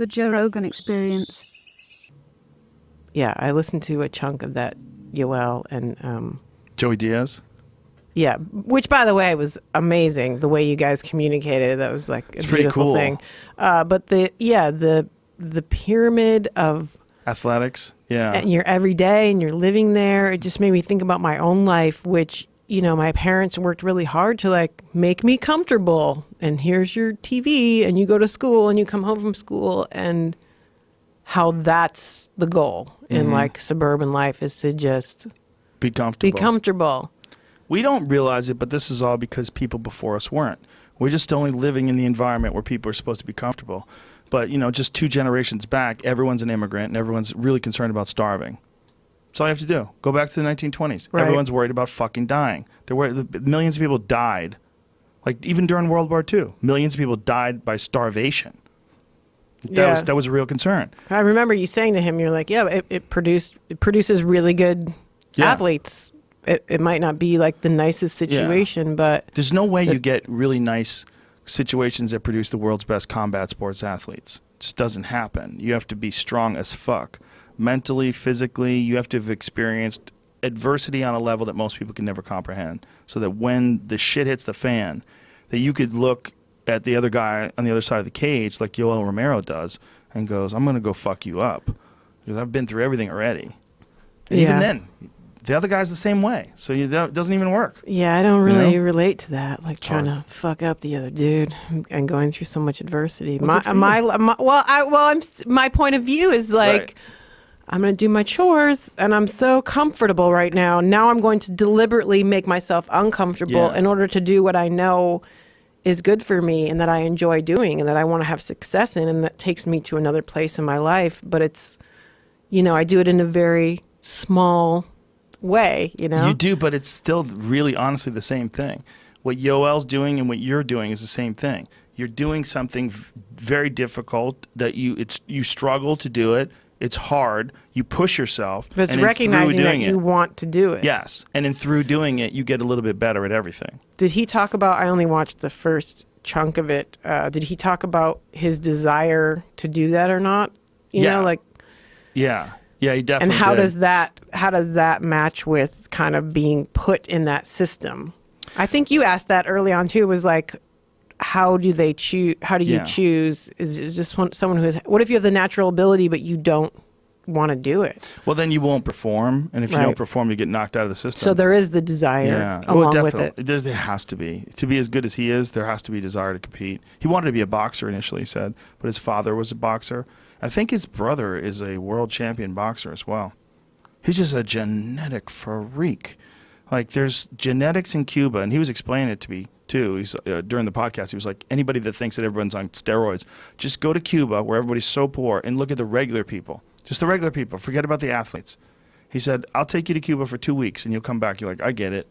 The Joe Rogan Experience. Yeah, I listened to a chunk of that Yoel and Joey Diaz. yeah, which by the way was amazing. The way you guys communicated, that was like a pretty beautiful cool. thing. But the pyramid of Athletics. Yeah. and you're every day and you're living there. It just made me think about my own life, which, you know, my parents worked really hard to like make me comfortable. And here's your TV and you go to school and you come home from school, and how that's the goal in like suburban life is to just Be comfortable. be comfortable. We don't realize it, but this is all because people before us weren't. We're just only living in the environment where people are supposed to be comfortable. But, you know, just 2 generations back, everyone's an immigrant and everyone's really concerned about starving. That's all you have to do. Go back to the 1920s. Right. Everyone's worried about fucking dying. Millions of people died. Like, even during World War II, millions of people died by starvation. That was a real concern. I remember you saying to him, you're like, yeah, it produces really good athletes. It might not be like the nicest situation, but There's no way you get really nice situations that produce the world's best combat sports athletes. It just doesn't happen. You have to be strong as fuck. Mentally, physically, you have to have experienced adversity on a level that most people can never comprehend. So that when the shit hits the fan, that you could look at the other guy on the other side of the cage, like Yoel Romero does, and goes, I'm going to go fuck you up. Because I've been through everything already. And even then, the other guy's the same way. So that doesn't even work. yeah, I don't really You know? relate to that. Like It's trying hard. to fuck up the other dude and going through so much adversity. Well, good for you. My point of view is like, Right. I'm going to do my chores and I'm so comfortable right now. Now I'm going to deliberately make myself uncomfortable Yeah. in order to do what I know is good for me and that I enjoy doing and that I want to have success in, and that takes me to another place in my life. But it's, you know, I do it in a very small way, you know? You do, but it's still really honestly the same thing. What Yoel's doing and what you're doing is the same thing. You're doing something very difficult that you struggle to do it. It's hard. You push yourself. But it's and then recognizing through that doing you it, want to do it. yes, and then through doing it, you get a little bit better at everything. Did he talk about, I only watched the first chunk of it. Did he talk about his desire to do that or not? You Yeah. know, like, Yeah, he definitely. and how did. does that match with kind of being put in that system? I think you asked that early on too, was like, how do they choose? How do you Yeah. choose? Is just someone who has, what if you have the natural ability, but you don't want to do it? Well, then you won't perform, and if you Right. don't perform, you get knocked out of the system. So there is the desire along with it. There has to be. To be as good as he is, there has to be desire to compete. He wanted to be a boxer initially, he said, but his father was a boxer. I think his brother is a world champion boxer as well. He's just a genetic freak. Like, there's genetics in Cuba, and he was explaining it to me, too. He's, during the podcast, he was like, anybody that thinks that everyone's on steroids, just go to Cuba, where everybody's so poor, and look at the regular people. Just the regular people. Forget about the athletes. He said, I'll take you to Cuba for 2 weeks, and you'll come back. You're like, I get it.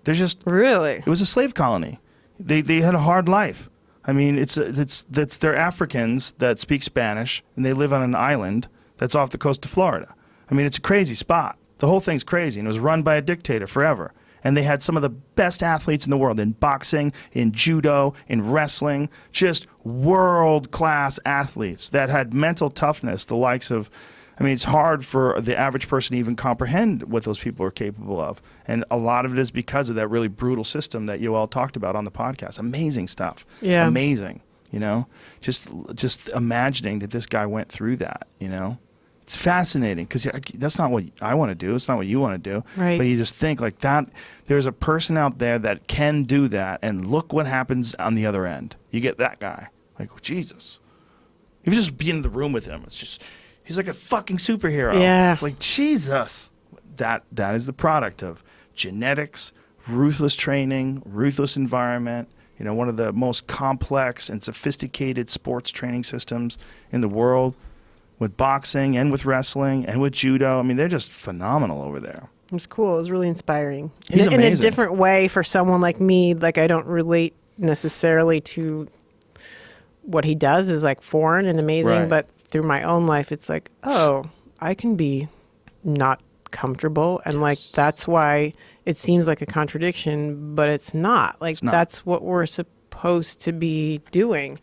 There's just... Really? It was a slave colony. They had a hard life. I mean, they're Africans that speak Spanish, and they live on an island that's off the coast of Florida. I mean, it's a crazy spot. The whole thing's crazy, and it was run by a dictator forever. And they had some of the best athletes in the world in boxing, in judo, in wrestling, just world-class athletes that had mental toughness, the likes of... I mean, it's hard for the average person to even comprehend what those people are capable of. And a lot of it is because of that really brutal system that Yoel talked about on the podcast. Amazing stuff. Yeah. Amazing, you know? Just imagining that this guy went through that, you know? It's fascinating because that's not what I want to do. It's not what you want to do. Right. But you just think like that. There's a person out there that can do that, and look what happens on the other end. You get that guy. Like, Jesus. If you just be in the room with him, it's just, he's like a fucking superhero. Yeah. It's like, Jesus. That is the product of genetics, ruthless training, ruthless environment. You know, one of the most complex and sophisticated sports training systems in the world. With boxing and with wrestling and with judo. I mean, they're just phenomenal over there. It was cool. It was really inspiring. He's in a amazing. different way for someone like me. Like, I don't relate necessarily to what he does is like foreign and amazing, Right. but through my own life, it's like, oh, I can be not comfortable. And like, that's why it seems like a contradiction, but it's not. Like, It's not. that's what we're supposed to be doing.